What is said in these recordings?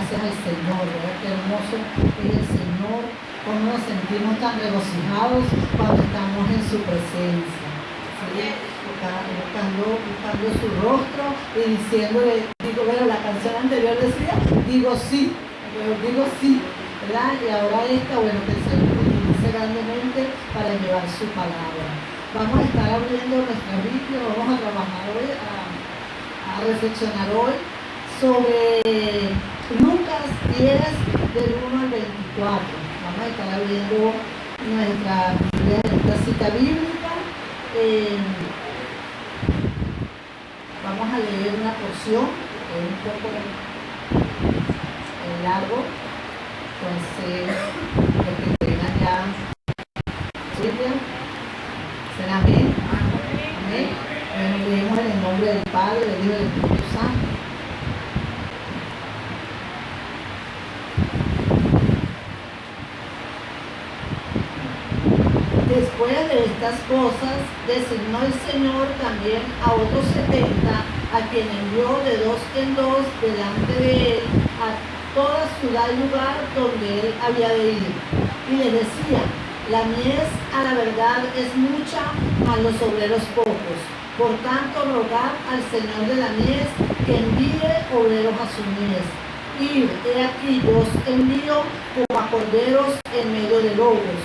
gracias al Señor, ¿verdad? Qué hermoso es el Señor, cómo nos sentimos tan regocijados cuando estamos en su presencia, ¿sí? Buscando su rostro y diciéndole, bueno, la canción anterior decía, digo sí, ¿verdad? Y ahora esta, bueno, que el Señor nos utilice grandemente para llevar su palabra. Vamos a estar abriendo nuestra Biblia, vamos a trabajar hoy, a reflexionar hoy sobre Lucas 10, del 1 al 24. Vamos a estar abriendo nuestra cita bíblica. Vamos a leer una porción, que es un poco largo. Entonces, los que tengan ya Biblia, ¿será amén? Amén. Bueno, leemos en el nombre del Padre, del Hijo y del Espíritu Santo. Después de estas cosas, designó el Señor también a otros 70, a quien envió de dos en dos delante de él a toda ciudad y lugar donde él había de ir. Y les decía, la mies a la verdad es mucha, mas los obreros pocos. Por tanto, rogad al Señor de la mies que envíe obreros a su mies. Y he aquí, yo os envío como a corderos en medio de lobos.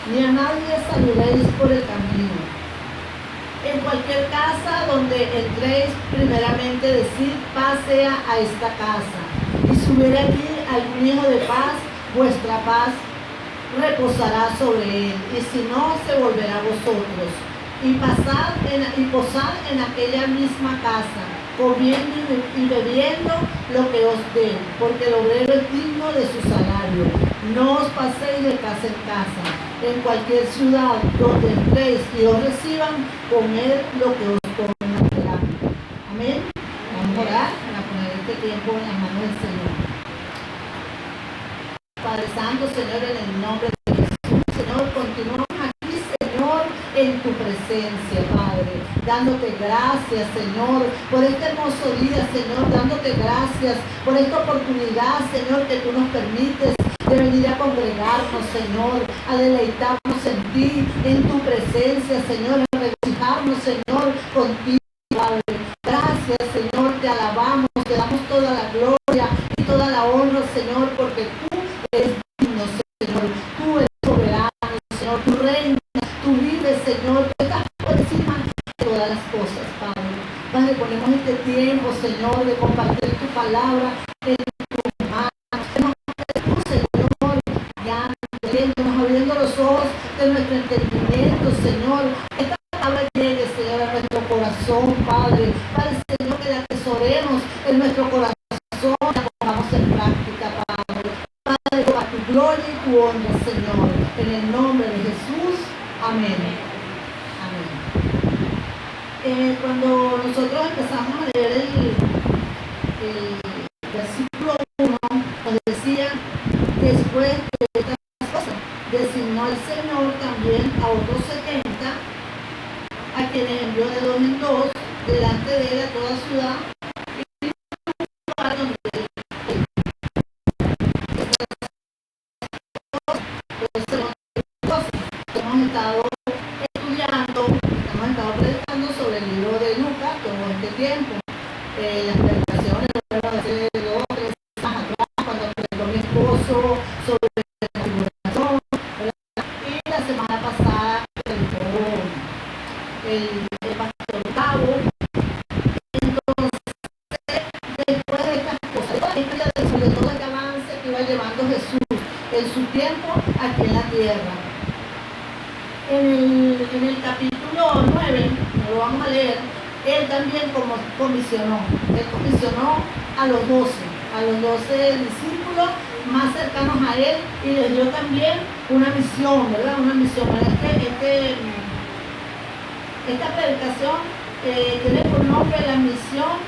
Ni a nadie saludaréis por el camino. En cualquier casa donde entréis, primeramente decid, paz sea a esta casa. Y si hubiera allí algún hijo de paz, vuestra paz reposará sobre él, y si no, se volverá a vosotros. Y posad en aquella misma casa, comiendo y bebiendo lo que os den, porque el obrero es digno de su salario. No os paséis de casa en casa. En cualquier ciudad donde entréis y os reciban, comed lo que os pongan delante. Amén. Vamos a orar para poner este tiempo en las manos del Señor. Padre Santo, Señor, en el nombre de Jesús, Señor, continuamos aquí, Señor, en tu presencia, Padre, dándote gracias, Señor, por este hermoso día, Señor, dándote gracias por esta oportunidad, Señor, que tú nos permites de venir a congregarnos, Señor, a deleitarnos en ti, en tu presencia, Señor, a regocijarnos, Señor, contigo, Padre. Gracias, Señor, te alabamos, te damos toda la gloria y toda la honra, Señor, porque tú eres digno, Señor, tú eres soberano, Señor, tú reinas, tú vives, Señor, tú estás por encima de todas las cosas, Padre. Padre, ponemos este tiempo, Señor, de compartir tu palabra en tus manos. Abriendo los ojos de nuestro entendimiento, Señor. Esta palabra llegue, Señor, a nuestro corazón, Padre. Padre, Señor, que la atesoremos en nuestro corazón, la pongamos en práctica, Padre. Padre, para tu gloria y tu honra, Señor. En el nombre de Jesús. Amén. Amén. Cuando nosotros empezamos a leer el versículo 1, nos decía, después de estas cosas, designó al Señor también a otros 70, a quienes envió de dos en dos, delante de él a toda ciudad, y lugar donde hemos estado estudiando, hemos estado predicando sobre el libro de Lucas todo este tiempo. Las predicaciones fueron hace 2 o 3 años atrás, cuando predicó mi esposo sobre la tribulación, y la semana pasada predicó el pastor Gabo. Entonces, después de estas cosas, sobre todo el avance que iba llevando Jesús en su tiempo aquí en la tierra. En el capítulo 9, no lo vamos a leer, él también comisionó a los 12 discípulos más cercanos a él, y les dio también una misión, ¿verdad? Una misión. Esta predicación tiene por nombre la misión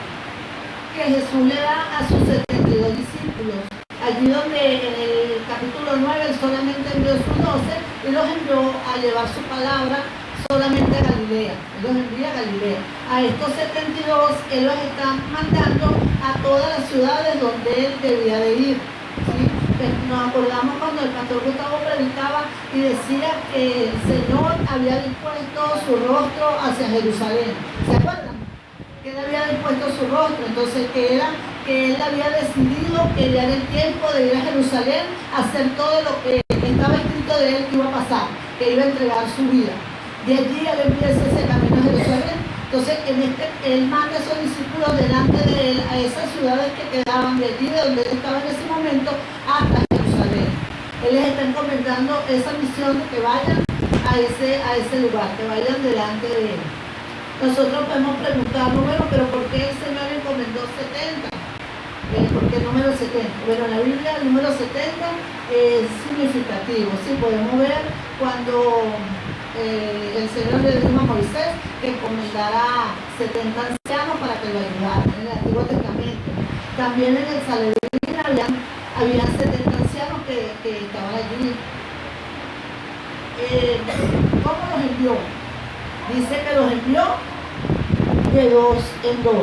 que Jesús le da a sus 72 discípulos. Allí donde en el capítulo 9 él solamente envió sus 12 y los envió a llevar su palabra solamente a Galilea, Él los envía a Galilea. A estos 72 Él los está mandando a todas las ciudades donde Él debía de ir, ¿sí? Nos acordamos cuando el pastor Gustavo predicaba y decía que el Señor había dispuesto su rostro hacia Jerusalén. ¿Se acuerdan? Que Él había dispuesto su rostro, entonces que Él había decidido que ya era el tiempo de ir a Jerusalén a hacer todo lo que estaba escrito de Él que iba a pasar, que iba a entregar su vida. De allí Él empieza ese camino a Jerusalén. Entonces Él manda a esos discípulos delante de Él a esas ciudades que quedaban de allí, de donde Él estaba en ese momento, hasta Jerusalén. Él les está encomendando esa misión de que vayan a ese lugar, que vayan delante de Él. Nosotros podemos preguntarnos, bueno, pero ¿por qué el Señor encomendó 70? ¿Por qué el número 70? Bueno, en la Biblia el número 70 es significativo, ¿sí? Podemos ver cuando el Señor le dijo a Moisés que encomendara 70 ancianos para que lo ayudaran en el Antiguo Testamento. También en el Sanedrín había 70 ancianos que estaban allí. ¿Cómo los envió? Dice que los envió de 2 en 2.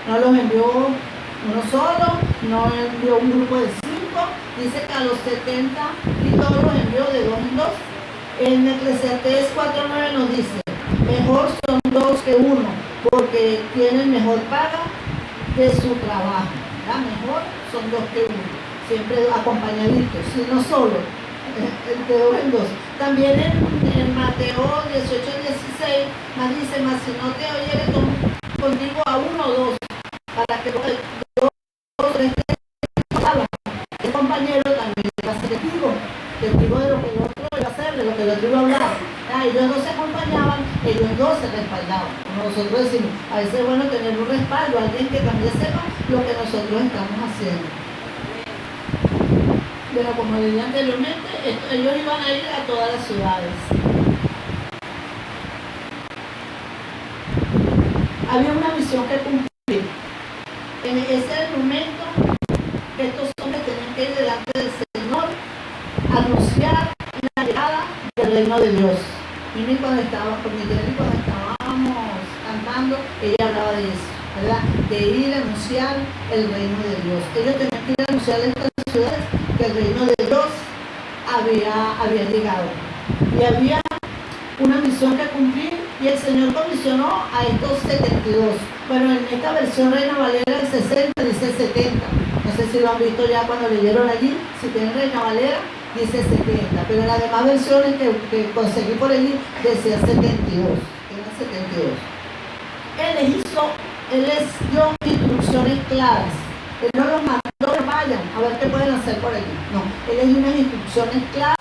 No los envió uno solo, no envió un grupo de 5. Dice que a los 70 y todos los envió de 2 en 2. En Eclesiastés 4:9 nos dice, mejor son 2 que 1, porque tienen mejor paga de su trabajo. ¿Verdad? Mejor son 2 que 1, siempre acompañaditos, si no solo, de 2 en 2. También en Mateo 18:16 más dice, más si no te oyere contigo a 1 o 2, para que 2 o 3 hablan. El compañero también va a ser testigo de lo que el otro iba a hacer, de lo que el otro iba a hablar. Ellos dos se acompañaban, ellos dos se respaldaban. Como nosotros decimos, a veces es bueno tener un respaldo, alguien que también sepa lo que nosotros estamos haciendo. Pero como le dije anteriormente, ellos iban a ir a todas las ciudades. Había una misión que cumplir. En ese momento, estos hombres tenían que ir delante del Señor a anunciar la llegada del reino de Dios. Y cuando estábamos cantando, ella hablaba de eso, ¿verdad? De ir a anunciar el reino de Dios. Ellos tenían que ir a anunciar en estas ciudades que el reino de Dios había llegado. Y había una misión que cumplir, y el Señor comisionó a estos 72. Bueno, en esta versión Reina Valera del 60 dice 70. No sé si lo han visto ya cuando leyeron allí. Si tienen Reina Valera, dice 70. Pero en las demás versiones que conseguí por allí, decía 72. Era 72. Él les dio instrucciones claras. Él no los mandó que vayan a ver qué pueden hacer por allí. No, Él les dio unas instrucciones claras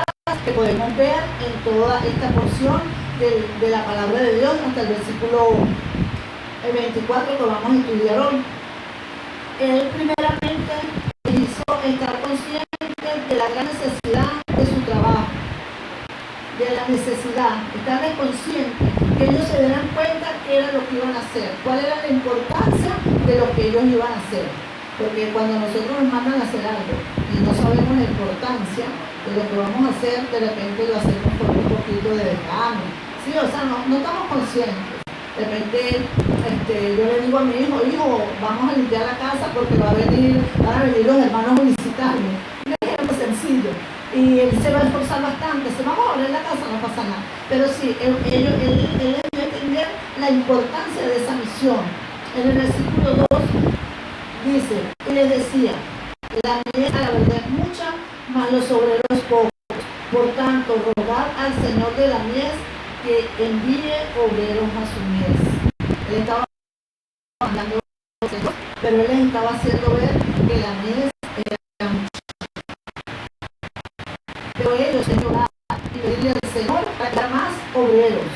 que podemos ver en toda esta porción de la palabra de Dios hasta el versículo 24 que vamos a estudiar hoy. Él primeramente hizo estar consciente de la gran necesidad de su trabajo, de la necesidad, estarles conscientes, que ellos se dieran cuenta qué era lo que iban a hacer, cuál era la importancia de lo que ellos iban a hacer. Porque cuando nosotros nos mandan a hacer algo y no sabemos la importancia de lo que vamos a hacer, de repente lo hacemos por un poquito de desgano. Sí, o sea, no estamos conscientes. De repente yo le digo a mi hijo, vamos a limpiar la casa porque van a venir los hermanos a visitarme. Un ejemplo sencillo. Y él se va a esforzar bastante. Si vamos a abrir la casa, no pasa nada. Pero sí, él les dio a entender la importancia de esa misión. En el versículo 2 dice, y les decía, la mies a la verdad es mucha, mas los obreros pocos. Por tanto, rogad al Señor de la mies que envíe obreros a su mies. Él estaba hablando, pero él les estaba haciendo ver que la mies era mucha. Pero ellos, Señor, y pedirle al Señor para dar más obreros.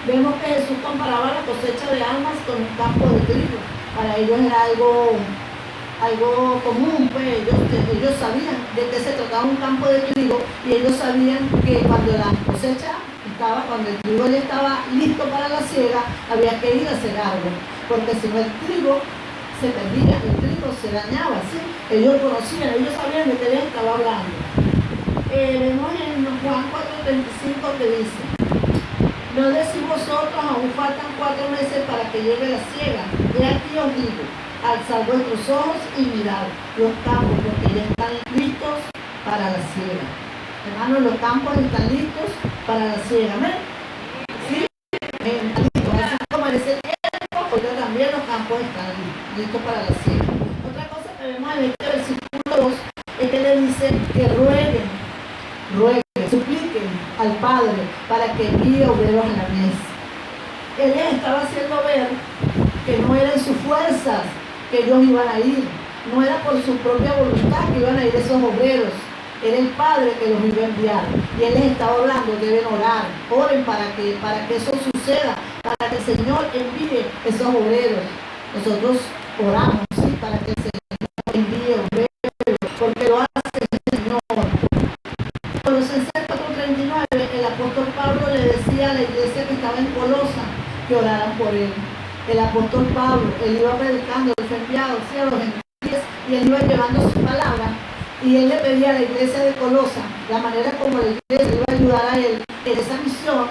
Vemos que Jesús comparaba la cosecha de almas con un campo de trigo. Para ellos era algo común, pues ellos sabían de qué se trataba un campo de trigo, y ellos sabían que cuando la cosecha cuando el trigo ya estaba listo para la siega, había que ir a cegarlo, porque si no el trigo se perdía, el trigo se dañaba, ¿sí? Ellos conocían, ellos sabían de qué les estaba hablando. Vemos en Juan 4:35 que dice, No decís vosotros, aún faltan 4 meses para que llegue la siega. Y aquí os digo, alzad vuestros ojos y mirad los campos, porque ya están listos para la siega. Hermanos, los campos están listos para la siega. ¿Amén? ¿Sí? Así como en ese tiempo, porque también los campos están listos para la siega. Otra cosa que vemos en este versículo 2 es que le dice que rueguen, supliquen al Padre para que envíe obreros a la mies. Él les estaba haciendo ver que no eran sus fuerzas que ellos iban a ir, no era por su propia voluntad que iban a ir esos obreros, era el Padre que los iba a enviar. Y Él les estaba hablando, deben orar, oren para que eso suceda, para que el Señor envíe esos obreros. Nosotros oramos, ¿sí? Para que el Señor envíe obreros, porque lo hace el Señor. Colosenses 4:39, el apóstol Pablo le decía a la iglesia que estaba en Colosa que oraran por él. El apóstol Pablo, él iba predicando, él fue enviado, ¿sí? A los gentiles, y él iba llevando su palabra, y él le pedía a la iglesia de Colosa, la manera como la iglesia iba a ayudar a él en esa misión,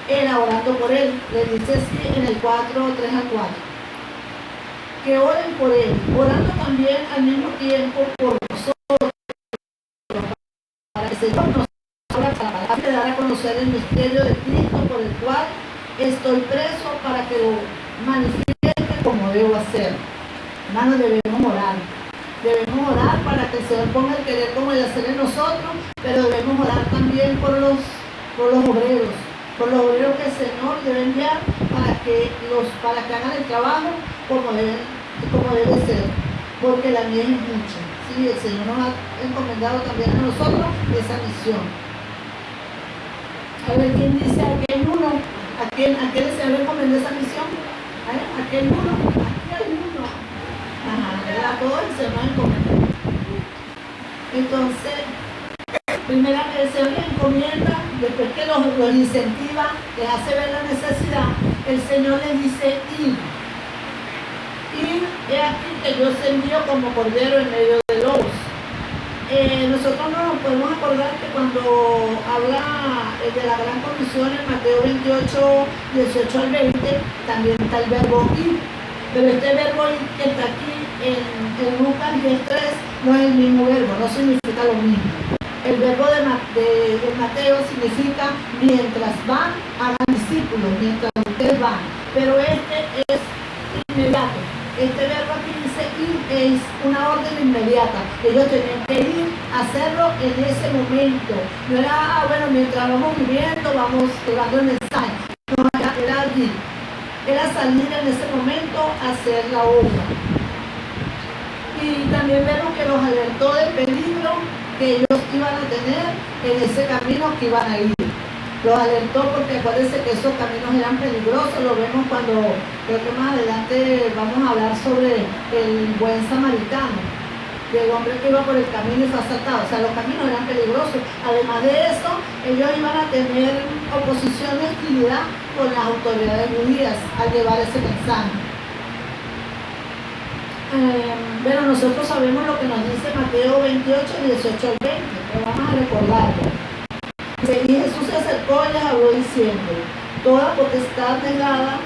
era orando por él. Le dice así en el 4:3-4, que oren por él, orando también al mismo tiempo por nosotros, para que el Señor nos abra para dar a conocer el misterio de Cristo, por el cual estoy preso, para que lo manifieste como debo hacer. Hermanos, debemos orar para que el Señor ponga el querer como el hacer en nosotros, pero debemos orar también por los obreros, que el Señor debe enviar para que hagan el trabajo como debe ser, porque la mies es mucha. Sí, el Señor nos ha encomendado también a nosotros esa misión. A ver, ¿quién dice aquel uno? ¿A quién el Señor encomendó esa misión? Aquel uno, aquí hay uno. Ajá, a todos el Señor nos encomendó. Entonces, primero el Señor les encomienda, después que los incentiva, les hace ver la necesidad, el Señor les dice ir. He aquí que yo os envío como cordero en medio de lobos. Nosotros no nos podemos acordar que cuando habla de la gran comisión en Mateo 28, 18 al 20, también está el verbo ir. Pero este verbo ir que está aquí en Lucas 10:3 no es el mismo verbo, no significa lo mismo. El verbo de Mateo significa mientras van, hagan discípulos, mientras ustedes van. Pero este es inmediato. Este verbo aquí dice ir, es una orden inmediata. Ellos tenían que ir a hacerlo en ese momento. No era, bueno, mientras vamos viviendo, vamos llevando el mensaje. No, era allí. Era salir en ese momento a hacer la obra. Y también vemos que los alertó del peligro que ellos iban a tener en ese camino que iban a ir. Los alertó porque acuérdense que esos caminos eran peligrosos. Lo vemos cuando, creo que más adelante vamos a hablar sobre el buen samaritano, del hombre que iba por el camino y fue asaltado. O sea, los caminos eran peligrosos. Además de eso, ellos iban a tener oposición y hostilidad con las autoridades judías al llevar ese mensaje. Bueno, nosotros sabemos lo que nos dice Mateo 28, 18 al 20, pero vamos a recordarlo. Y Jesús se acercó y les habló diciendo: toda potestad me es dada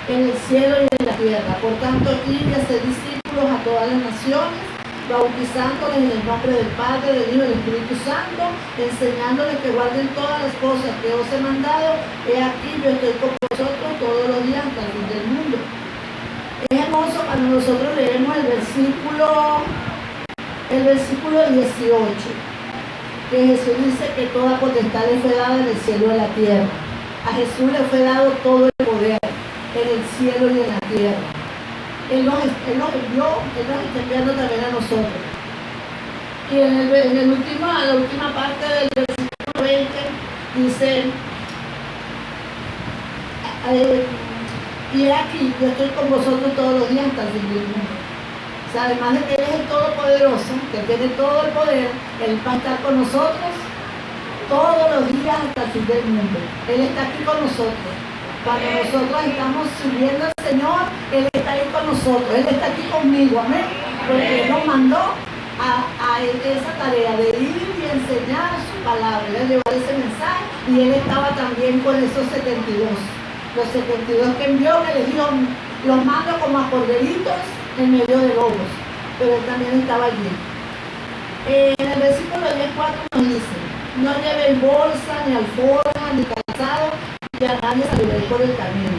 en el cielo y en la tierra. Por tanto, id y haced discípulos a todas las naciones, bautizándoles en el nombre del Padre, del Hijo y del Espíritu Santo, enseñándoles que guarden todas las cosas que os he mandado. He aquí, yo estoy con vosotros todos los días hasta el fin del mundo. Es hermoso cuando nosotros leemos el versículo 18. Que Jesús dice que toda potestad le fue dada en el cielo y en la tierra. A Jesús le fue dado todo el poder en el cielo y en la tierra. Él nos envió, Él nos está enviando también a nosotros. Y en la última parte del versículo 20 dice: y aquí yo estoy con vosotros todos los días hasta el fin del mundo. O sea, además de que Él es el Todopoderoso, que tiene todo el poder, Él va a estar con nosotros todos los días hasta el fin del mundo. Él está aquí con nosotros. Cuando nosotros estamos sirviendo al Señor, Él está ahí con nosotros. Él está aquí conmigo, amén. Porque Él nos mandó a esa tarea de ir y y enseñar su palabra, era llevar ese mensaje, y él estaba también con esos 72. Los 72 que envió, que les dijo, los mando como a corderitos en medio de lobos, pero él también estaba allí. En el versículo 10:4 nos dice, no lleven bolsa, ni alforja, ni calzado, y a nadie saludaré por el camino.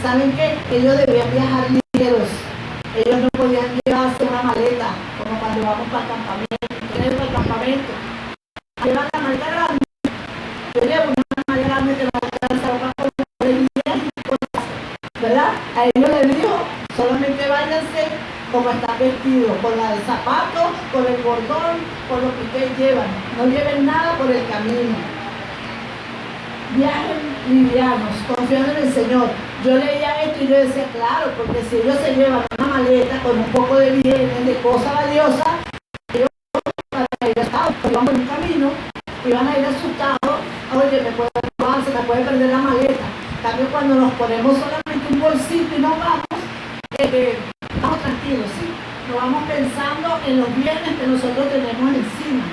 ¿Saben qué? Ellos debían viajar ligeros. Ellos no podían llevarse una maleta, como cuando vamos para el campamento. ¿Quién es para el campamento? Llevan la maleta grande. Yo llevo una maleta grande que no alcanza para poner días y cosas, ¿verdad? A ellos les dijo, solamente váyanse como están vestidos, con la de zapatos, con el bordón, con lo que ustedes llevan. No lleven nada por el camino. Viajen livianos, confiando en el Señor. Yo leía esto y yo decía, claro, porque si ellos se llevan una maleta con un poco de bienes, de cosas valiosas, ellos van a ir asustados, porque vamos en un camino y van a ir asustados. Oye, me puede robar, se me puede perder la maleta. En cambio, cuando nos ponemos solamente un bolsito y nos vamos, vamos tranquilos, ¿sí? No vamos pensando en los bienes que nosotros tenemos encima.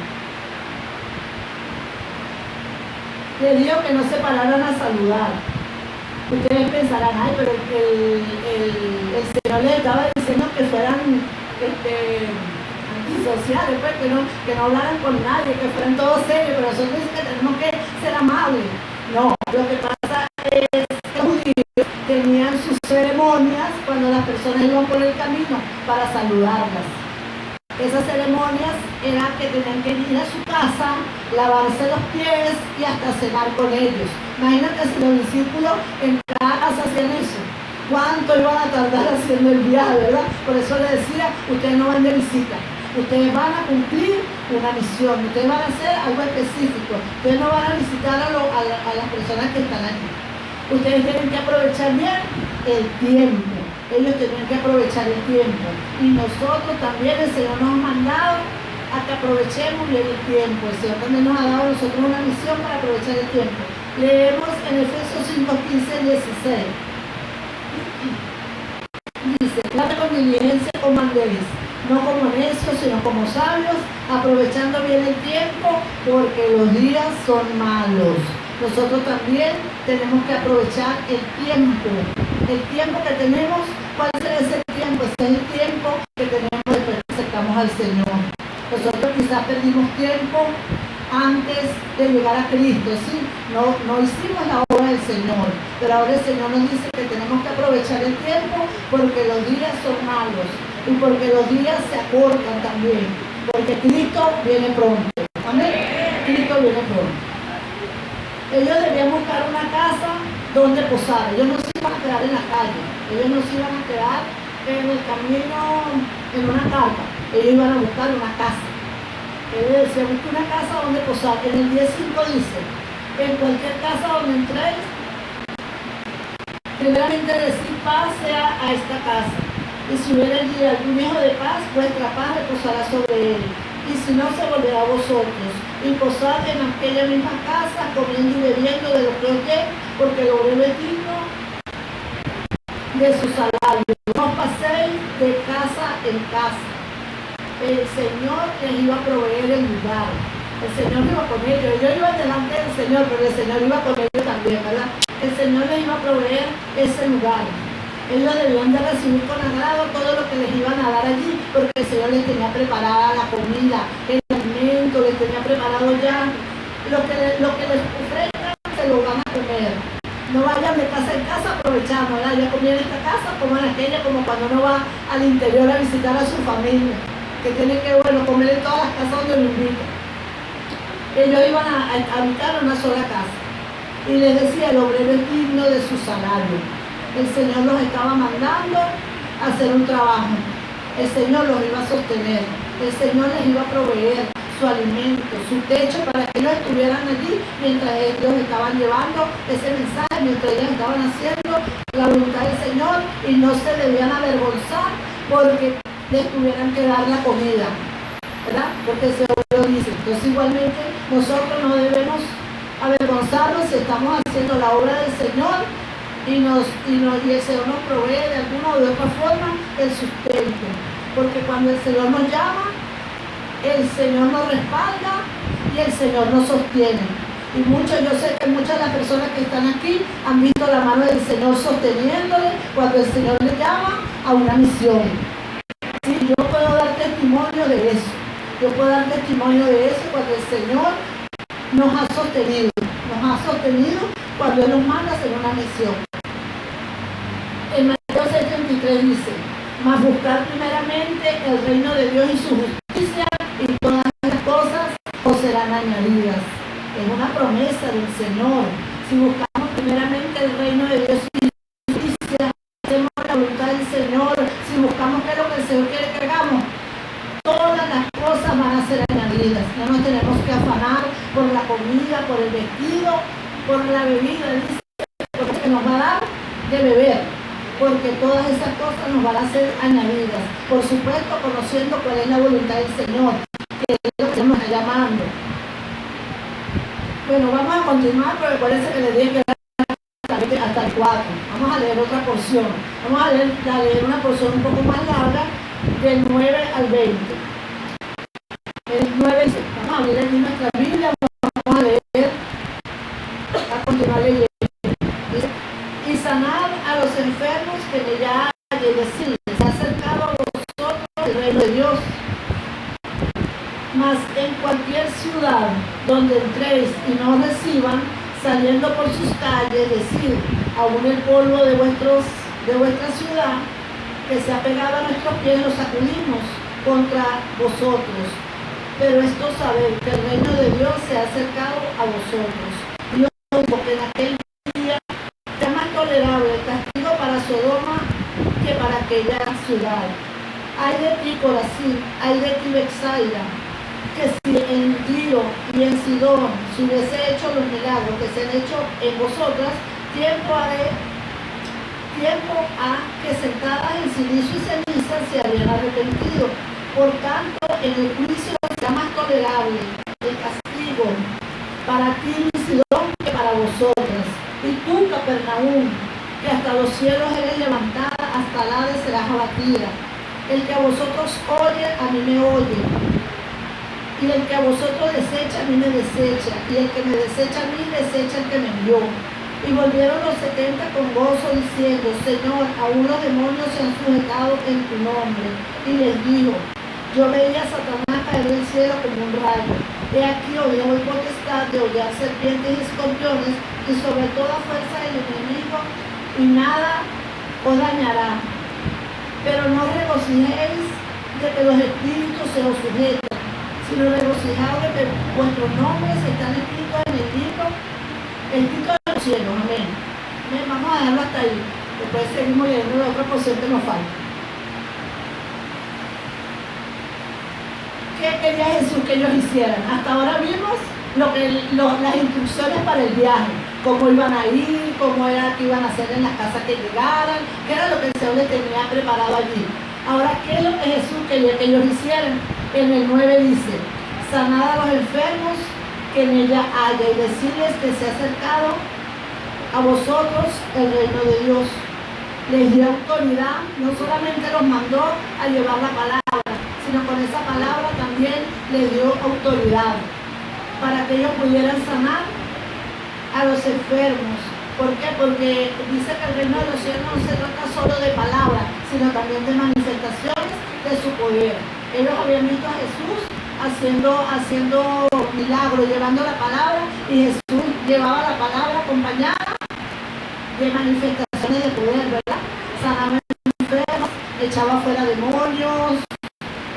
Le digo que no se pararan a saludar. Ustedes pensarán, ay, pero el Señor les estaba diciendo que fueran antisociales, pues, que no hablaran con nadie, que fueran todos serios, pero nosotros dicen que tenemos que ser amables. No, lo que pasa es que los judíos tenían sus ceremonias cuando las personas iban por el camino para saludarlas. Esas ceremonias eran que tenían que ir a su casa, lavarse los pies y hasta cenar con ellos. Imagínate si los discípulos en cada casa hacían eso. ¿Cuánto iban a tardar haciendo el viaje, verdad? Por eso les decía, ustedes no van de visita. Ustedes van a cumplir una misión. Ustedes van a hacer algo específico. Ustedes no van a visitar a las personas que están aquí. Ustedes tienen que aprovechar bien el tiempo. Ellos tenían que aprovechar el tiempo. Y nosotros también, el Señor nos ha mandado a que aprovechemos bien el tiempo. El Señor también nos ha dado a nosotros una misión para aprovechar el tiempo. Leemos en Efesios 5:15-16. Dice, trate con diligencia como andéis, no como necios, sino como sabios, aprovechando bien el tiempo, porque los días son malos. Nosotros también tenemos que aprovechar el tiempo que tenemos. ¿Cuál es ese tiempo? Ese es el tiempo que tenemos después que aceptamos al Señor. Nosotros quizás perdimos tiempo antes de llegar a Cristo, ¿sí? No hicimos la obra del Señor, pero ahora el Señor nos dice que tenemos que aprovechar el tiempo porque los días son malos y porque los días se acortan también, porque Cristo viene pronto. Amén. Cristo viene pronto. Ellos debían buscar una casa donde posar. Ellos no se iban a quedar en la calle. Ellos no se iban a quedar en el camino en una carpa. Ellos iban a buscar una casa. Ellos decían, busca una casa donde posar. En el 10:5 dice, en cualquier casa donde entréis, primeramente decir paz sea a esta casa. Y si hubiera allí algún hijo de paz, vuestra paz reposará sobre él. Y si no, se volverá a vosotros. Y posad en aquella misma casa, comiendo y bebiendo de lo que os dé, porque lo breve es digno de su salario. No paséis de casa en casa. El Señor les iba a proveer el lugar. El Señor iba con ellos. Ellos iban delante del Señor, pero el Señor iba con ellos también, ¿verdad? El Señor les iba a proveer ese lugar. Ellos debían de recibir con agrado todo lo que les iban a dar allí, porque el Señor les tenía preparada la comida, el alimento, les tenía preparado ya lo que les ofrezcan, se lo van a comer. No vayan de casa en casa aprovechando, ¿verdad? Ya comí en esta casa, como en aquella, como cuando uno va al interior a visitar a su familia, que tiene que, comer en todas las casas donde lo invitan. Ellos iban a habitar una sola casa. Y les decía, el obrero es digno de su salario. El Señor los estaba mandando a hacer un trabajo. El Señor los iba a sostener. El Señor les iba a proveer su alimento, su techo, para que ellos estuvieran allí mientras ellos estaban llevando ese mensaje, mientras ellos estaban haciendo la voluntad del Señor, y no se debían avergonzar porque les tuvieran que dar la comida, ¿verdad? Porque el Señor lo dice. Entonces igualmente nosotros no debemos avergonzarnos si estamos haciendo la obra del Señor y el Señor nos provee de alguna u otra forma el sustento, porque cuando el Señor nos llama, el Señor nos respalda y el Señor nos sostiene. Y yo sé que muchas de las personas que están aquí han visto la mano del Señor sosteniéndole cuando el Señor le llama a una misión. Sí, yo puedo dar testimonio de eso. Yo puedo dar testimonio de eso cuando el Señor nos ha sostenido. Nos ha sostenido cuando Él nos manda a hacer una misión. En Mateo 6:33 dice: mas buscar primeramente el reino de Dios y su justicia, y todas las cosas os serán añadidas. Es una promesa del Señor. Si buscamos primeramente el reino de Dios y su justicia, hacemos la voluntad del Señor, si buscamos qué es lo que el Señor quiere que hagamos, todas las cosas van a ser añadidas. No nos tenemos que afanar por la comida, por el vestido, por la bebida, dice, porque nos va a dar de beber, porque todas esas cosas nos van a ser añadidas. Por supuesto, conociendo cuál es la voluntad del Señor, que es lo que nos está llamando. Bueno, vamos a continuar, pero parece que le dije que era hasta el 4. Vamos a leer otra porción. Vamos a leer una porción un poco más larga, del 9 al 20. El 9 dice, vamos a abrir aquí nuestra Biblia, vamos a leer, a continuar leyendo. Y sanad a los enfermos que en ella hay, es decir, se ha acercado a vosotros el reino de Dios. Mas en cualquier ciudad donde entréis y no os reciban, saliendo por sus calles, decid, aún el polvo de vuestra ciudad, que se ha pegado a nuestros pies, lo sacudimos contra vosotros. Pero esto sabed, que el reino de Dios se ha acercado a vosotros. Dios dijo que en aquel día sea más tolerable el castigo para Sodoma que para aquella ciudad. Ay de ti, Corazín, ay de ti, Betsaida, que si en Tiro y en Sidón se hubiese hecho los milagros que se han hecho en vosotras, tiempo ha que sentadas en silicio y ceniza se habían arrepentido. Por tanto, en el juicio será más tolerable el castigo para ti, Sidón, que para vosotras. Y tú, Capernaum, que hasta los cielos eres levantada, hasta el Hades serás abatida. El que a vosotros oye, a mí me oye. Y el que a vosotros desecha, a mí me desecha. Y el que me desecha a mí, desecha el que me envió. Y volvieron los 70 con gozo, diciendo, Señor, aún los demonios se han sujetado en tu nombre. Y les dijo, yo veía a Satanás caer del cielo como un rayo. He aquí hoy doy potestad de hollar serpientes y escorpiones, y sobre toda fuerza del enemigo, y nada os dañará. Pero no regocijéis de que los espíritus se os sujetan, sino regocijaos de que vuestros nombres están escritos en el libro de los cielos. Amén. Vamos a dejarlo hasta ahí. Después seguimos leyendo la otra porción que nos falta. ¿Qué quería Jesús que ellos hicieran? Hasta ahora vimos las instrucciones para el viaje, cómo iban a ir, cómo era que iban a hacer en las casas que llegaran, qué era lo que el Señor les tenía preparado allí. Ahora, ¿qué es lo que Jesús quería que ellos hicieran? En el 9 dice, sanad a los enfermos que en ella haya, y decirles que se ha acercado a vosotros el reino de Dios. Les dio autoridad, no solamente los mandó a llevar la palabra, sino con esa palabra también les dio autoridad para que ellos pudieran sanar a los enfermos. ¿Por qué? Porque dice que el reino de los cielos no se trata solo de palabras, sino también de manifestaciones de su poder. Ellos habían visto a Jesús haciendo milagros, llevando la palabra, y Jesús llevaba la palabra acompañada de manifestaciones de poder, ¿verdad? Sanaba enfermos, echaba fuera demonios,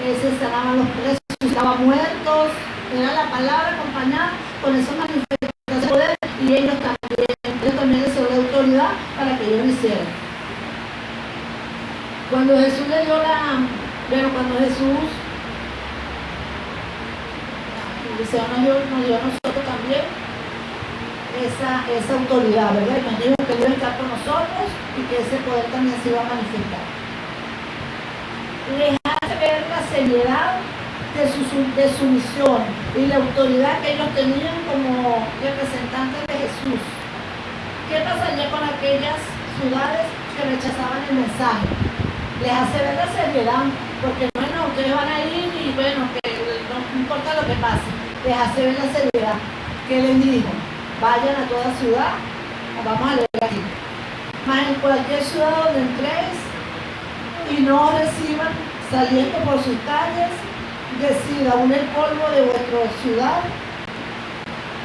se sanaban los presos, estaban muertos. Era la palabra acompañada con esas manifestaciones de poder, y ellos también les dio la autoridad para que ellos lo hicieran. Cuando Jesús le dio cuando Jesús el Señor nos dio a nosotros también esa autoridad, ¿verdad? Y nos dijo que Dios está con nosotros y que ese poder también se iba a manifestar. Les hace ver la seriedad de su misión y la autoridad que ellos tenían como representantes de Jesús. ¿Qué pasaría con aquellas ciudades que rechazaban el mensaje? Les hace ver la seriedad, porque bueno, ustedes van a ir y bueno, que no ¿qué pasa? Les hace ver la seriedad. ¿Qué les dijo? Vayan a toda ciudad, vamos a leer aquí. Mas en cualquier ciudad donde entréis y no os reciban, saliendo por sus calles, decid aún el polvo de vuestra ciudad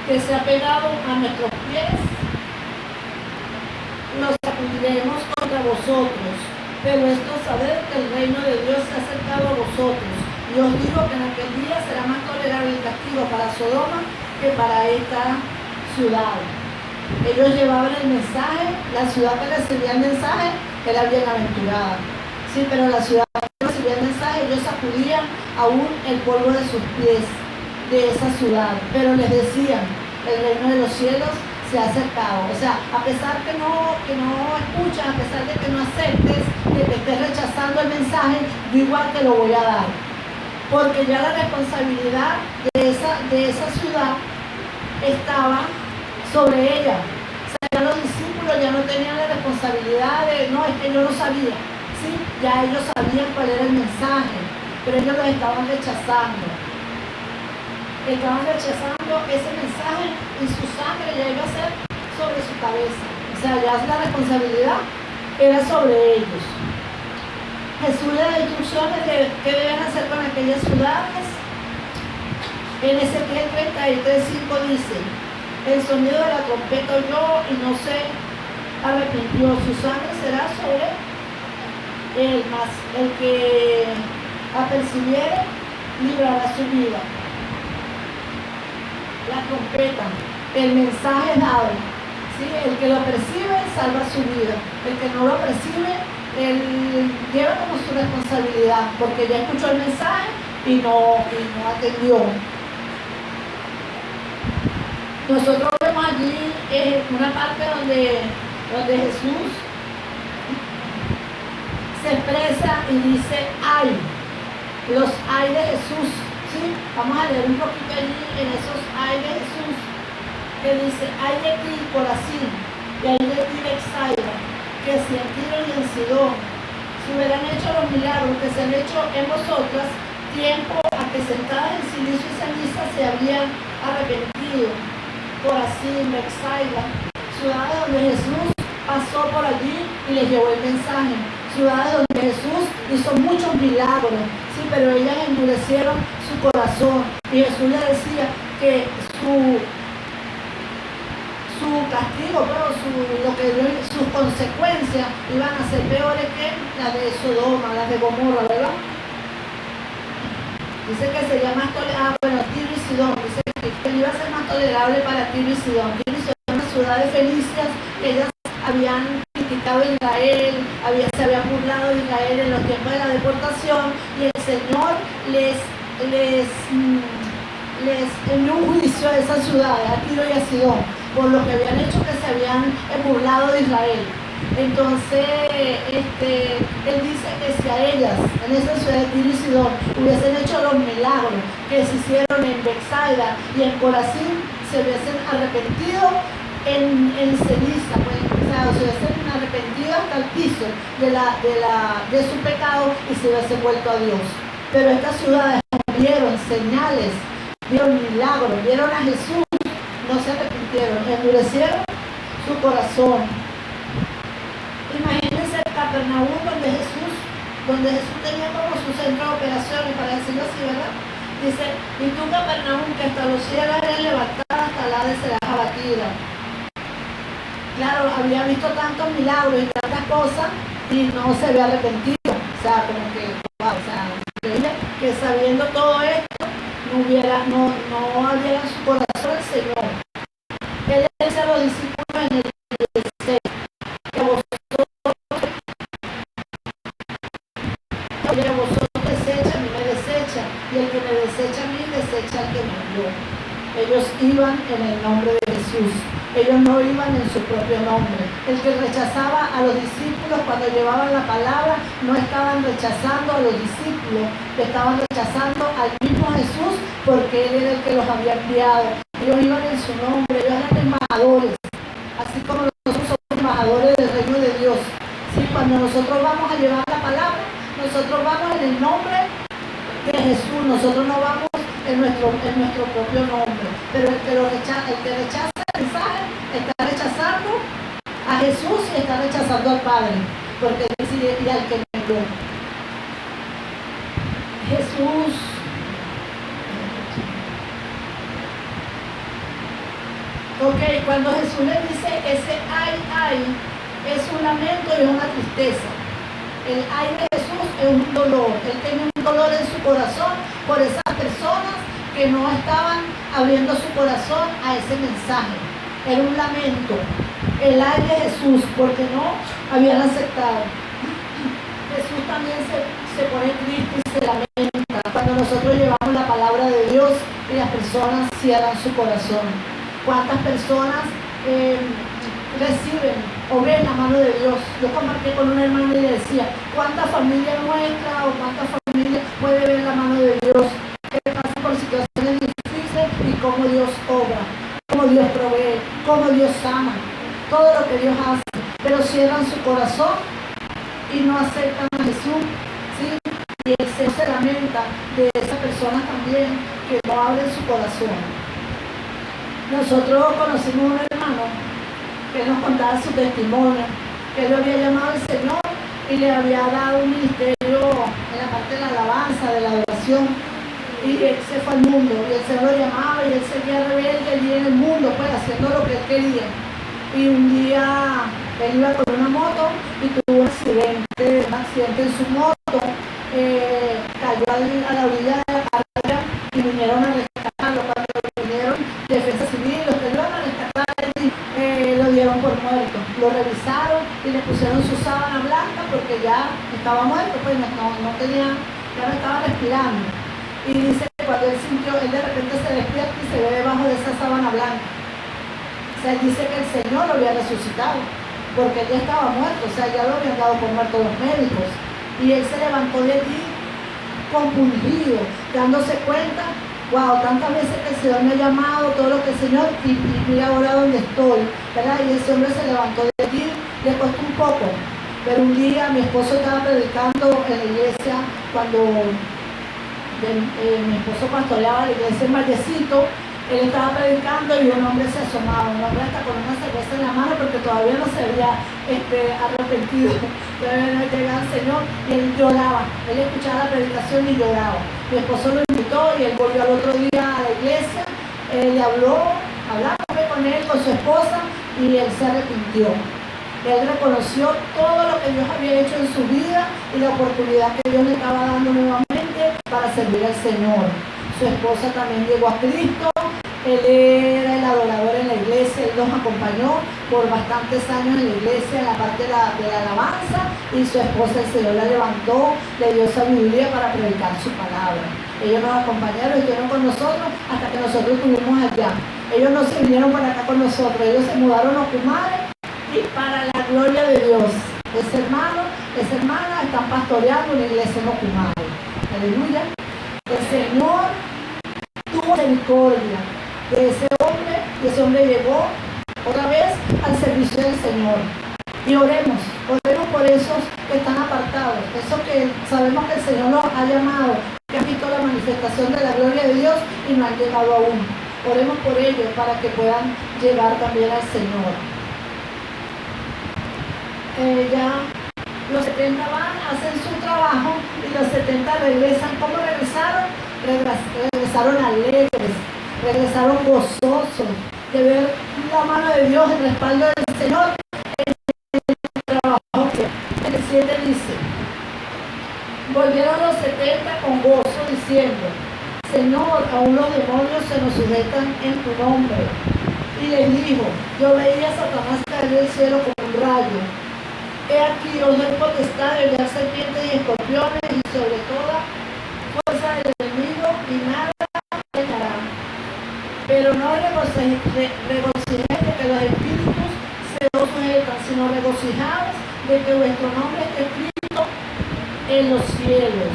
que se ha pegado a nuestros pies, nos sacudiremos contra vosotros. Pero esto sabed que el reino de Dios se ha acercado a vosotros. Y os digo que en aquel día será más tolerable el castigo para Sodoma que para esta ciudad. Ellos llevaban el mensaje, la ciudad que recibía el mensaje era bienaventurada. Sí, pero la ciudad que recibía el mensaje, ellos sacudían aún el polvo de sus pies de esa ciudad. Pero les decían, el reino de los cielos se ha acercado. O sea, a pesar que no escuchas, a pesar de que no aceptes, de que estés rechazando el mensaje, yo igual te lo voy a dar. Porque ya la responsabilidad de esa ciudad estaba sobre ella. O sea, ya los discípulos ya no tenían la responsabilidad de, no, es que yo no sabía. ¿Sí? Ya ellos sabían cuál era el mensaje, pero ellos lo estaban rechazando. Estaban rechazando ese mensaje y su sangre ya iba a ser sobre su cabeza. O sea, ya la responsabilidad era sobre ellos. Jesús le da instrucciones de qué deben hacer con aquellas ciudades. En Ezequiel 33:5 dice, el sonido de la trompeta oyó y no se arrepintió, su sangre será sobre él, mas el que apercibiere librará su vida. La trompeta, el mensaje dado, ¿sí? El que lo percibe salva su vida, el que no lo percibe, él lleva como su responsabilidad, porque ya escuchó el mensaje y no atendió. Nosotros vemos allí una parte donde Jesús se expresa y dice ay, los ay de Jesús. ¿Sí? Vamos a leer un poquito allí en esos ay de Jesús, que dice, ay de ti, Corazín, y ay de ti, Betsaida, que si en Tiro y en Sidón se hubieran hecho los milagros que se han hecho en vosotras, tiempo a que sentadas en silicio y ceniza se habrían arrepentido. Corazín, Betsaida, ciudades donde Jesús pasó por allí y les llevó el mensaje, ciudades donde Jesús hizo muchos milagros, sí, pero ellas endurecieron su corazón y Jesús le decía que su castigo, pero sus consecuencias iban a ser peores que las de Sodoma, las de Gomorra, ¿verdad? Dice que sería más tolerable, Tiro y Sidón, dice que iba a ser más tolerable para Tiro y Sidón. Tiro y Sidón eran unas ciudades fenicias que ellas habían criticado a Israel, se habían burlado de Israel en los tiempos de la deportación, y el Señor les envió un juicio a esas ciudades, a Tiro y a Sidón, por lo que habían hecho, que se habían burlado de Israel. Entonces, él dice que si a ellas, en esa ciudad de Tiro y Sidón, hubiesen hecho los milagros que se hicieron en Betsaida y en Corazín, se hubiesen arrepentido en ceniza, pues, o sea, se hubiesen arrepentido hasta el piso de su pecado y se hubiesen vuelto a Dios. Pero estas ciudades vieron señales, vieron milagros, vieron a Jesús, no se arrepintieron, endurecieron su corazón. Imagínense Capernaum, donde Jesús tenía como su centro de operaciones, para decirlo así, ¿verdad? Dice, y tú, Capernaum, que hasta los cielos eres levantada, hasta la de serás abatida. Claro, había visto tantos milagros y tantas cosas y no se había arrepentido. O sea, como que, wow, o sea, increíble que sabiendo todo esto, no había en su corazón el Señor. Él le dice a los discípulos en el 16, que vosotros desechan y me desechan, y el que me desecha a mí, desecha al que me envió. Ellos iban en el nombre de Jesús. Ellos no iban en su propio nombre. El que rechazaba a los discípulos cuando llevaban la palabra, no estaban rechazando a los discípulos, estaban rechazando al mismo Jesús, porque Él era el que los había enviado. Ellos iban en su nombre, ellos eran embajadores, así como nosotros somos embajadores del reino de Dios. ¿Sí? Cuando nosotros vamos a llevar la palabra, nosotros vamos en el nombre de Jesús, nosotros no vamos en nuestro propio nombre. Pero el que rechaza el mensaje está rechazando a Jesús y está rechazando al Padre, porque dice, y al que me envió. Jesús cuando Jesús le dice ese ay, es un lamento y una tristeza. El ay de Jesús es un dolor. Él tenía un dolor en su corazón por esas personas que no estaban abriendo su corazón a ese mensaje. Era un lamento. El ay de Jesús porque no habían aceptado. Jesús también se pone triste y se lamenta cuando nosotros llevamos la palabra de Dios y las personas cierran su corazón. ¿Cuántas personas reciben o ven la mano de Dios? Yo compartí con una hermana y le decía, ¿cuánta familia nuestra o cuánta familia puede ver la mano de Dios que pasa por situaciones difíciles y cómo Dios obra, cómo Dios provee, cómo Dios ama, todo lo que Dios hace, pero cierran su corazón y no aceptan a Jesús, ¿sí? Y el Señor se lamenta de esas personas también que no abren su corazón. Nosotros conocimos un hermano que nos contaba su testimonio, que él lo había llamado el Señor y le había dado un ministerio en la parte de la alabanza, de la adoración, y él se fue al mundo y el Señor lo llamaba y él seguía rebelde y en el mundo, pues haciendo lo que él quería. Y un día él iba con una moto y tuvo un accidente en su moto, cayó a la orilla de la carretera y vinieron a rescatarlo. Cuando vinieron defensa civil, los que lo iban a rescatar, lo dieron por muerto. Lo revisaron y le pusieron su sábana blanca porque ya estaba muerto, pues ya no estaba respirando. Y dice que cuando él de repente se despierta y se ve debajo de esa sábana blanca. O sea, él dice que el Señor lo había resucitado, porque él ya estaba muerto, o sea, ya lo habían dado por muerto los médicos. Y él se levantó de allí compungido, dándose cuenta, wow, tantas veces que el Señor me ha llamado, todo lo que el Señor, y mira ahora donde estoy, ¿verdad? Y ese hombre se levantó de allí, le costó un poco, pero un día mi esposo estaba predicando en la iglesia, cuando mi esposo pastoreaba la iglesia en Vallecito. Él estaba predicando y un hombre se asomaba, un hombre hasta con una cerveza en la mano porque todavía no se había arrepentido, todavía no llegaba al Señor, y él lloraba, él escuchaba la predicación y lloraba. Mi esposo lo invitó y él volvió al otro día a la iglesia, le hablaba con él, con su esposa, y él se arrepintió. Él reconoció todo lo que Dios había hecho en su vida y la oportunidad que Dios le estaba dando nuevamente para servir al Señor. Su esposa también llegó a Cristo. Él era el adorador en la iglesia, él nos acompañó por bastantes años en la iglesia, en la parte de la alabanza, y su esposa, el Señor la levantó, le dio sabiduría para predicar su palabra. Ellos nos acompañaron, estuvieron con nosotros hasta que nosotros estuvimos allá. Ellos no se vinieron para acá con nosotros, ellos se mudaron a Ocumare, y para la gloria de Dios, ese hermano, esa hermana están pastoreando una iglesia en Ocumare. Aleluya. El Señor tuvo misericordia de ese hombre, y ese hombre llegó otra vez al servicio del Señor. Y oremos por esos que están apartados, esos que sabemos que el Señor los ha llamado, que han visto la manifestación de la gloria de Dios y no han llegado aún. Oremos por ellos para que puedan llegar también al Señor. Ya los 70 van, hacen su trabajo y los 70 regresan. ¿Cómo regresaron? Regresaron alegres, regresaron gozosos de ver la mano de Dios, el respaldo del Señor en el trabajo. El 7 dice, volvieron los 70 con gozo diciendo, Señor, aún los demonios se nos sujetan en tu nombre. Y les dijo, yo veía a Satanás caer del cielo como un rayo. He aquí, os doy potestad de hollar serpientes y escorpiones y sobre toda fuerza del enemigo y nada dañará. Pero no regocijéis de que los espíritus se os sujetan, sino regocijaos de que vuestro nombre esté escrito en los cielos.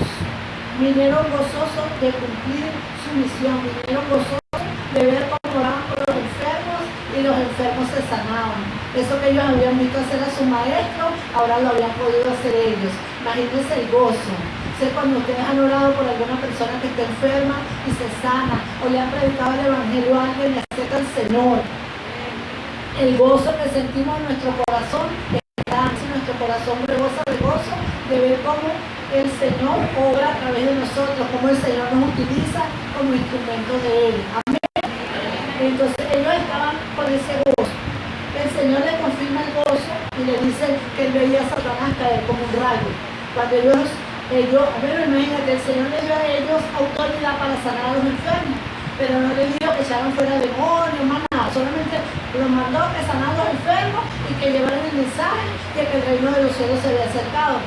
Vinieron gozosos de cumplir su misión, vinieron gozosos de ver cómo oraban por los enfermos y los enfermos se sanaban. Eso que ellos habían visto hacer a su maestro, ahora lo habían podido hacer ellos. Imagínense el gozo. Sé cuando ustedes han orado por alguna persona que está enferma y se sana, o le han predicado el Evangelio a alguien y acepta al Señor. El gozo que sentimos en nuestro corazón, si nuestro corazón rebosa de gozo, de ver cómo el Señor obra a través de nosotros, cómo el Señor nos utiliza como instrumentos de Él. Amén. Entonces ellos estaban con ese gozo. El Señor le confirma el gozo y le dice que él veía a Satanás caer como un rayo. Cuando ellos, imagínate, el Señor le dio a ellos autoridad para sanar a los enfermos, pero no les dijo que echaran fuera demonios, más nada, solamente los mandó que sanaran a los enfermos y que llevaran el mensaje de que el reino de los cielos se había acercado.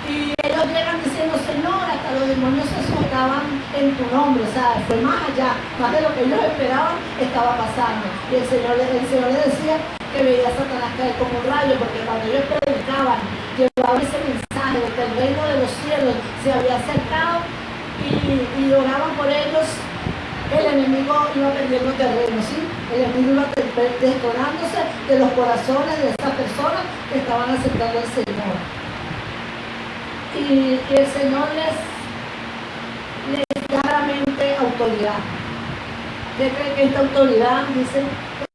Y ellos llegan diciendo, Señor, hasta los demonios se sujetaban en tu nombre, o sea, fue más allá, más de lo que ellos esperaban estaba pasando. Y el Señor les decía que veía a Satanás caer como un rayo, porque cuando ellos predicaban, llevaban ese mensaje de que el reino de los cielos se había acercado y oraban por ellos, el enemigo iba perdiendo terreno, ¿sí? El enemigo iba destronándose de los corazones de estas personas que estaban aceptando al Señor. Y el Señor les da claramente autoridad. ¿Usted cree que esta autoridad, dice,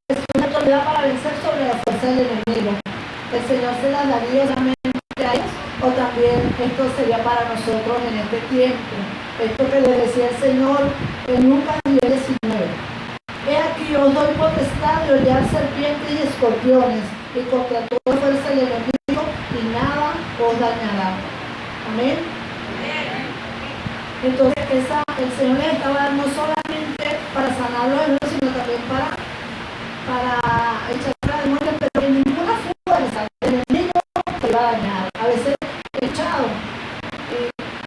es una autoridad para vencer sobre la fuerza del enemigo? ¿El Señor se la daría solamente a ellos? ¿O también esto sería para nosotros en este tiempo? Esto que le decía el Señor en Lucas 19. He aquí os doy potestad de hollar serpientes y escorpiones, y contra toda fuerza del enemigo, y nada os dañará. Amén. Entonces el Señor les estaba dando no solamente para sanar los enfermos, sino también para echar fuera demonios, pero que ninguna fuerza del enemigo se va a dañar. A veces echado.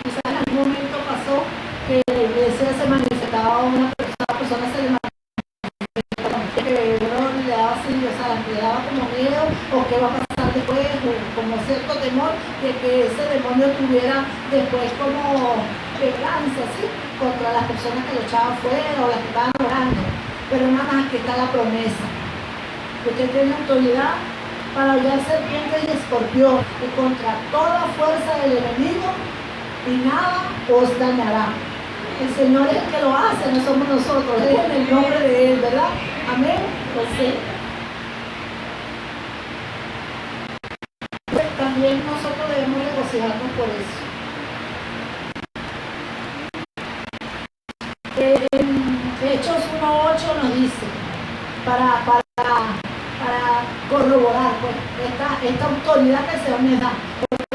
Quizás en algún momento pasó que la iglesia se manifestaba una persona se le manifestaba que uno le daba así, o sea, le daba como miedo, o qué va a pasar después, o como cierto temor de que ese demonio tuviera después como venganza, ¿sí? Contra las personas que lo echaban fuera o las que estaban orando. Pero nada más que está la promesa. Usted tiene autoridad para hollar serpientes y escorpión, y contra toda fuerza del enemigo, y nada os dañará. El Señor es el que lo hace, no somos nosotros, es en el nombre de Él, ¿verdad? Amén. Entonces, también nosotros debemos regocijarnos por eso. En Hechos 1:8 nos dice, para corroborar pues, esta autoridad que el Señor me da. Porque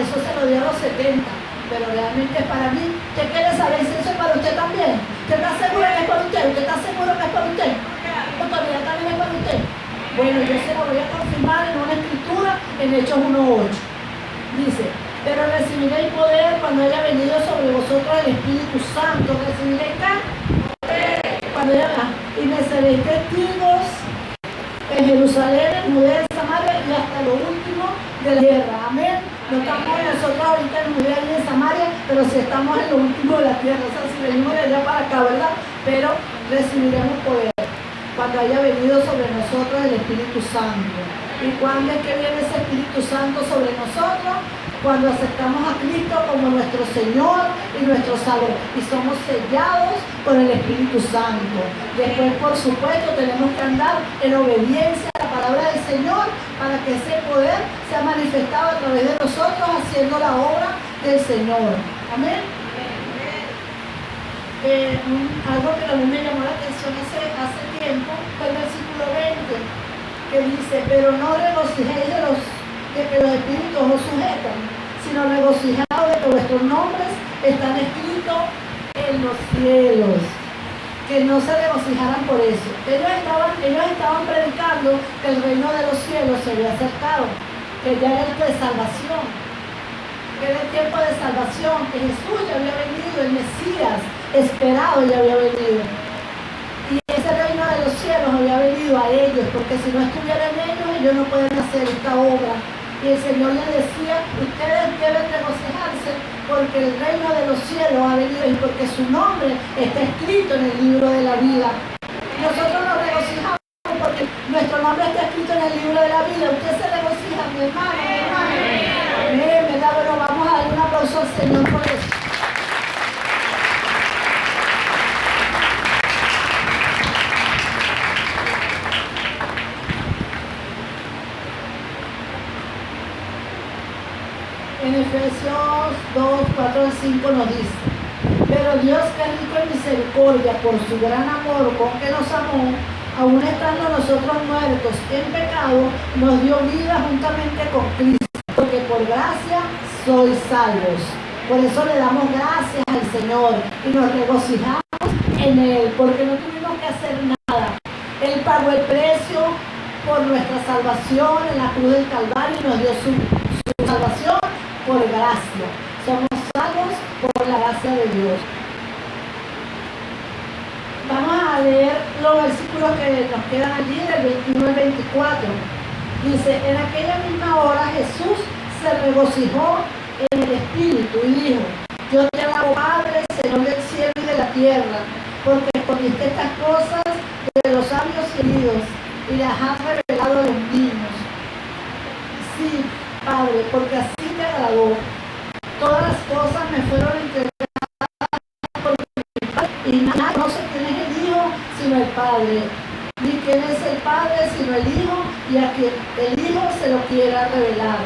eso se lo dio a los 70, pero realmente es para mí. ¿Usted quiere saber si eso es para usted también? ¿Usted está seguro que es para usted? ¿Usted está seguro que es para usted? ¿La autoridad también es para usted? Bueno, yo se lo voy a confirmar en una escritura en Hechos 1:8. Dice, pero recibiréis poder cuando haya venido sobre vosotros el Espíritu Santo. ¿Recibiréis acá? Cuando haya, y me seréis testigos en Jerusalén, en Judea, en Samaria y hasta lo último de la tierra. Amén. No estamos nosotros ahorita en Judea y en Samaria, pero si estamos en lo último de la tierra, o sea, si venimos de allá para acá, ¿verdad? Pero recibiremos poder cuando haya venido sobre nosotros el Espíritu Santo. ¿Y cuándo es que viene ese Espíritu Santo sobre nosotros? Cuando aceptamos a Cristo como nuestro Señor y nuestro Salvador y somos sellados con el Espíritu Santo. Después, por supuesto, tenemos que andar en obediencia a la palabra del Señor para que ese poder sea manifestado a través de nosotros haciendo la obra del Señor. Amén. Algo que a mí me llamó la atención hace tiempo fue el versículo 20, que dice, pero no regocijéis de que los espíritus os sujetan, sino regocijaos de que vuestros nombres están escritos en los cielos. Que no se regocijaran por eso. Ellos estaban predicando que el reino de los cielos se había acercado, que ya era el de salvación, que era el tiempo de salvación, que Jesús ya había venido, el Mesías esperado ya había venido. Y ese reino de los cielos había venido a ellos, porque si no estuvieran ellos no pueden hacer esta obra. Y el Señor les decía, ustedes deben regocijarse porque el reino de los cielos ha venido y porque su nombre está escrito en el libro de la vida. Nosotros nos regocijamos porque nuestro nombre está escrito en el libro de la vida. Usted se regocija, mi hermano, mi hermana. Amén, ¿verdad? Bueno, vamos a dar un aplauso aplauso al Señor por eso. En Efesios 2, 4 al 5 nos dice: pero Dios, que es rico en misericordia, por su gran amor con que nos amó, aun estando nosotros muertos en pecado, nos dio vida juntamente con Cristo, porque por gracia sois salvos. Por eso le damos gracias al Señor y nos regocijamos en Él, porque no tuvimos que hacer nada. Él pagó el precio por nuestra salvación en la cruz del Calvario y nos dio su salvación por gracia. Somos salvos por la gracia de Dios. Vamos a leer los versículos que nos quedan allí, del 21 al 24. Dice: en aquella misma hora Jesús se regocijó en el Espíritu y dijo: yo te alabo, Padre, Señor del cielo y de la tierra, porque escondiste estas cosas de los sabios y heridos y las has revelado a los niños. Sí, Padre, porque así te agradó. Todas las cosas me fueron entregadas por mi Padre, y nadie conoce quién es el Hijo sino el Padre, ni quién es el Padre sino el Hijo, y a quien el Hijo se lo quiera revelar.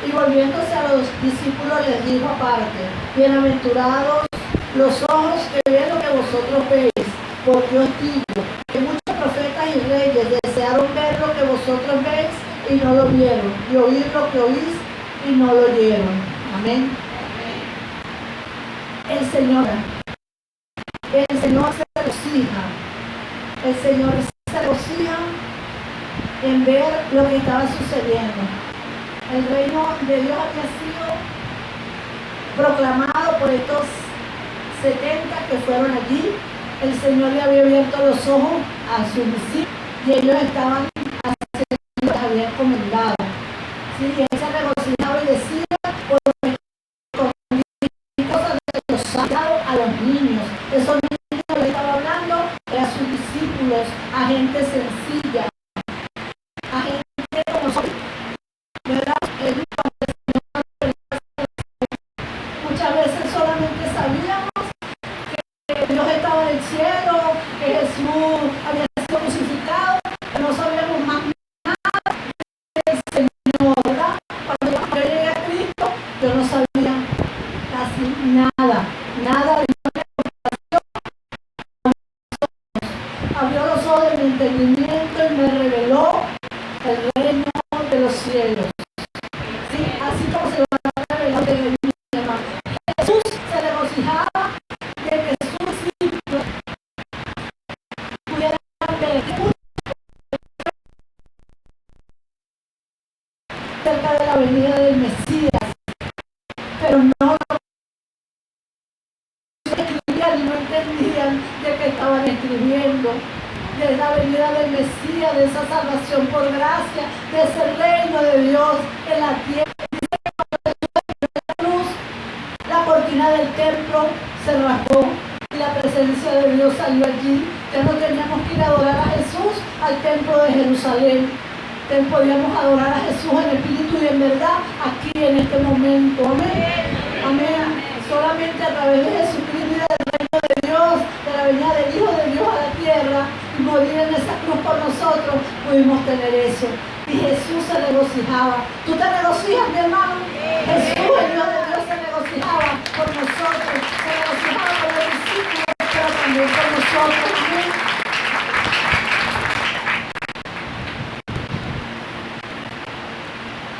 Y volviéndose a los discípulos les dijo aparte: bienaventurados los ojos que ven lo que vosotros veis, porque os digo que muchos profetas y reyes desearon ver lo que vosotros veis y no lo vieron, y oír lo que oís y no lo oyeron. Amén. El Señor se regocija. El Señor se regocija en ver lo que estaba sucediendo. El reino de Dios había sido proclamado por estos 70 que fueron allí. El Señor le había abierto los ojos a sus discípulos y ellos estaban haciendo lo que les había encomendado. Sí, él se regocijaba y decía: por cosas de los sagrados a los niños. Esos niños que le estaba hablando eran sus discípulos, a gente sencilla, a gente como nosotros. Muchas veces solamente sabíamos que Dios estaba en el cielo, que Jesús había sido crucificado, pero no sabíamos más nada del Señor, ¿verdad? Cuando yo llegué a Cristo, yo no sabía casi nada de abrió los ojos de mi entendimiento y me reveló el reino de los cielos. Sí, así como se lo ha revelado de mi hermano. Jesús se regocijaba de que sus discípulos pudieran ver cerca de la venida del Mesías, pero no escribían y no entendían de qué estaban escribiendo, de la venida del Mesías, de esa salvación por gracia, de ese reino de Dios en la tierra. La cortina del templo se rasgó y la presencia de Dios salió allí. Ya no teníamos que ir a adorar a Jesús al templo de Jerusalén. Podíamos adorar a Jesús en espíritu y en verdad aquí en este momento. Amén. Amén. Solamente a través de Jesucristo y del reino de Dios, de la venida del Hijo de Dios a la tierra y morir en esa cruz por nosotros, pudimos tener eso. Y Jesús se regocijaba. ¿Tú te regocijas, mi hermano? Jesús, el Dios de Dios, se regocijaba por nosotros, se regocijaba por los discípulos, pero también por nosotros. Amén.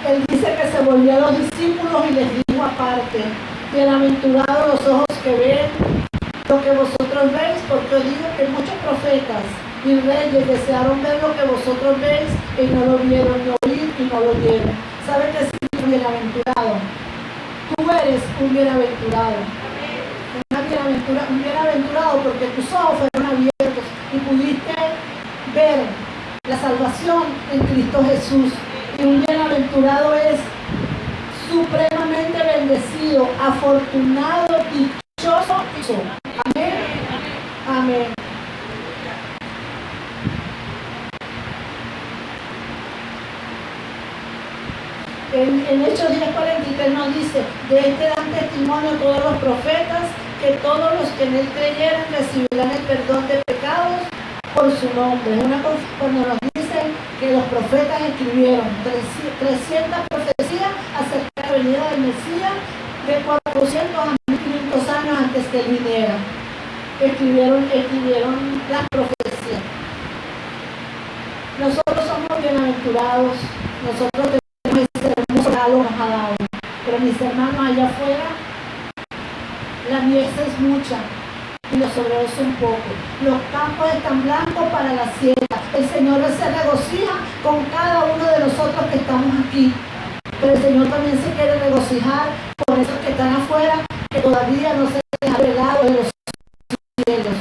Él dice que se volvió a los discípulos y les dijo aparte: bienaventurados los ojos que ven lo que vosotros veis, porque os digo que muchos profetas y reyes desearon ver lo que vosotros veis y no lo vieron, ni oír y no lo oyeron. ¿Saben qué significa bienaventurado? Tú eres un bienaventurado. Un bienaventurado porque tus ojos fueron abiertos y pudiste ver la salvación en Cristo Jesús. Y un bienaventurado es supremamente bendecido, afortunado, dichoso. Amén. Amén. En Hechos 10:43 nos dice, de este dan testimonio todos los profetas, que todos los que en él creyeran recibirán el perdón de pecados por su nombre. Es una cosa cuando nos dicen que los profetas escribieron 300 profecías acerca de la venida del Mesías, de 400 a 1500 años antes que él viniera. Escribieron las profecías. Nosotros somos bienaventurados, nosotros tenemos ese hermoso regalo que nos ha dado, pero mis hermanos allá afuera, la mies es mucha y los obreros son pocos. Los campos están blancos para la siega. El Señor se regocija con cada uno de nosotros que estamos aquí, pero el Señor también se quiere regocijar por esos que están afuera, que todavía no se han revelado de los cielos.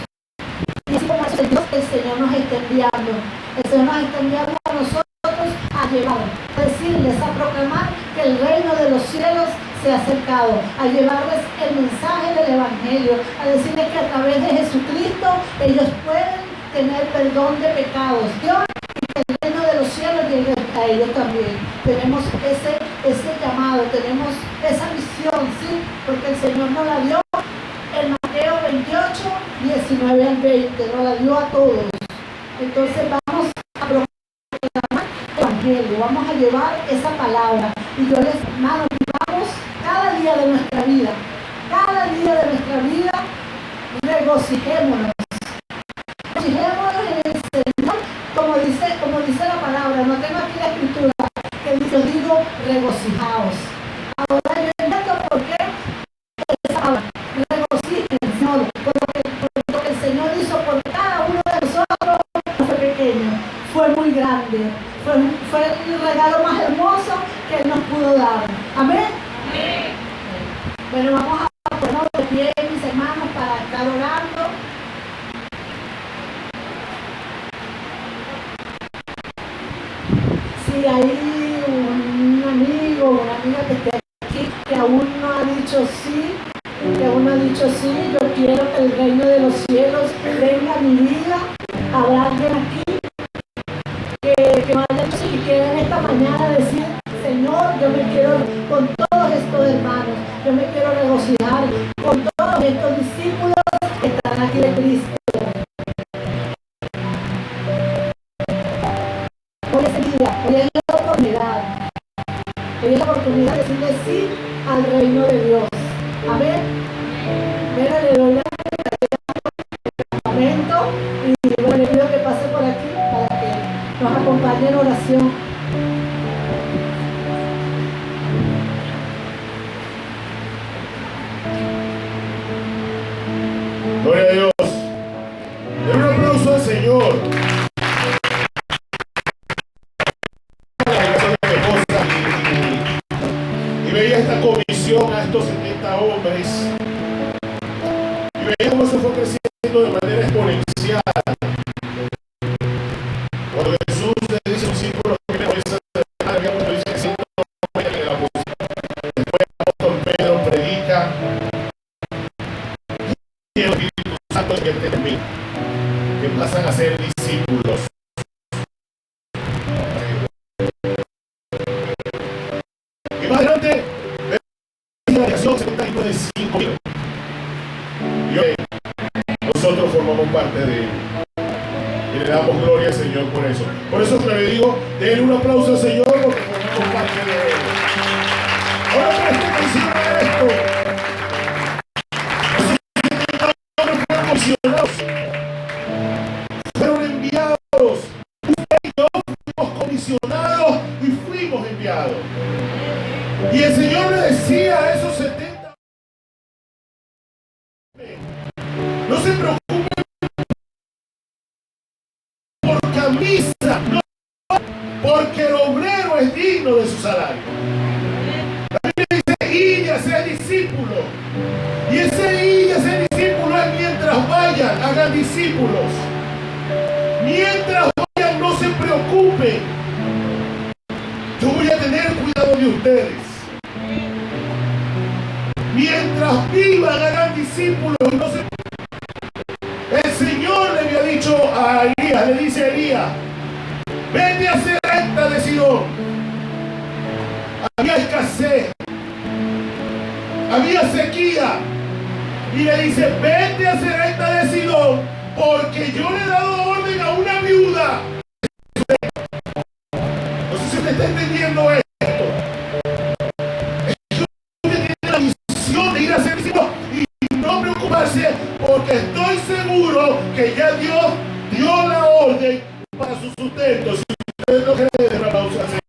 Y así como es el Dios que el Señor nos está enviando. El Señor nos está enviando a nosotros a llevar, a decirles, a proclamar que el reino de los cielos se ha acercado, a llevarles el mensaje del Evangelio, a decirles que a través de Jesucristo ellos pueden tener perdón de pecados. Dios, y que el reino de los cielos llegue a ellos también. Tenemos ese llamado, tenemos esa misión, ¿sí? Porque el Señor nos la dio en Mateo 28, 19 al 20, nos la dio a todos. Entonces vamos a proclamar el Evangelio, vamos a llevar esa palabra. Y yo les mando, vamos cada día de nuestra vida, regocijémonos en el Señor, como dice la palabra. No tengo aquí la escritura que dice, yo digo regocijaos. Ahora yo entiendo por qué esa palabra, regocijen, Señor, por lo que el Señor hizo por cada uno de nosotros. No fue pequeño, fue muy grande, fue el regalo más hermoso que Él nos pudo dar. Amén. Amén. Bueno, vamos a ponernos de pie, mis hermanos, para estar orando. Si hay un amigo o una amiga que esté aquí que aún no ha dicho sí, yo quiero que el reino de los cielos venga a mi vida. Habrá alguien aquí que me haya dicho si quiere en esta mañana decir, Señor, yo me quiero con todos estos hermanos, yo me quiero regocijar con todos estos discípulos que están aquí de Cristo. Hoy es el día, hoy es la oportunidad de decirle sí al reino de Dios. Amén. Mira, le doy la momento y bueno, le pido que pase por aquí para que nos acompañe en oración. Gloria a Dios. Den un aplauso al Señor. Y veía esta comisión a estos 70 hombres. Y veía cómo se fue creciendo de manera exponencial. Cuando Jesús le dice a los discípulos que comienzan a había cuando dice que siendo en la posición. Después el apóstol Pedro predica. Y el Espíritu Santo que en mí, que pasan a ser discípulos. Y más adelante, la creación 79.5.000. Y hoy nosotros formamos parte de él. Y le damos gloria al Señor por eso. Por eso que le digo, denle un aplauso al Señor porque formamos parte de él. Ahora presta atención a esto. Fueron enviados. Usted y yo fuimos comisionados y fuimos enviados. Y el Señor le decía a esos 70: no se preocupen por camisa, no, porque el obrero es digno de su salario. La Biblia dice: y ya sea discípulo. Y ese discípulo es mientras vayan, hagan discípulos. Mientras vayan, no se preocupen. Yo voy a tener cuidado de ustedes. Mientras vivan, hagan discípulos. No se... El Señor le había dicho a Elías, le dice a Elías: vete a Sarepta de Sidón. Había y le dice: vete a Sarepta de Sidón, porque yo le he dado orden a una viuda. No sé si usted está entendiendo esto. Usted tiene la misión de ir a ser discípulo y no preocuparse, porque estoy seguro que ya Dios dio la orden para su sustento. Si usted no cree, de la pausa, Señor,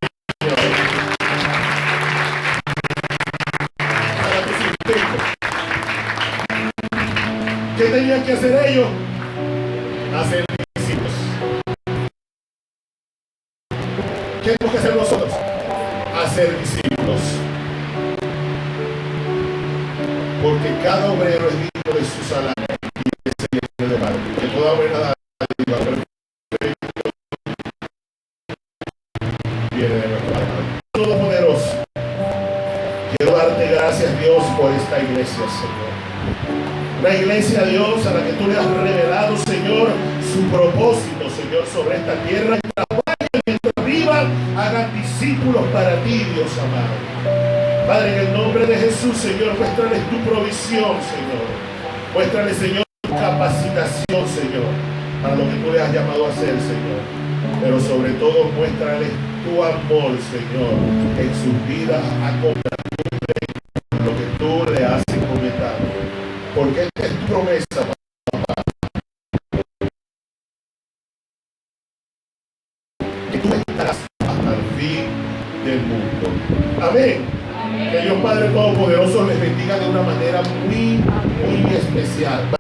para tu sustento. ¿Qué tenían que hacer ellos? Hacer discípulos. ¿Qué tenemos que hacer nosotros? Hacer discípulos. Porque cada obrero es digno de su salario y de ese de parte. Que toda obrera da viene de nuestro Padre Todopoderoso. Quiero darte gracias, Dios, por esta iglesia, Señor. Una iglesia, Dios, a la que tú le has revelado, Señor, su propósito, Señor, sobre esta tierra. Mientras vivan, hagan discípulos para ti, Dios amado. Padre, en el nombre de Jesús, Señor, muéstrales tu provisión, Señor. Muéstrales, Señor, tu capacitación, Señor, para lo que tú les has llamado a hacer, Señor. Pero sobre todo, muéstrales tu amor, Señor, en sus vidas a compartir lo que tú le has encomendado. Porque esta es tu promesa, papá. Que tú estarás hasta el fin del mundo. Amén. Que Dios Padre Todopoderoso les bendiga de una manera muy, muy especial.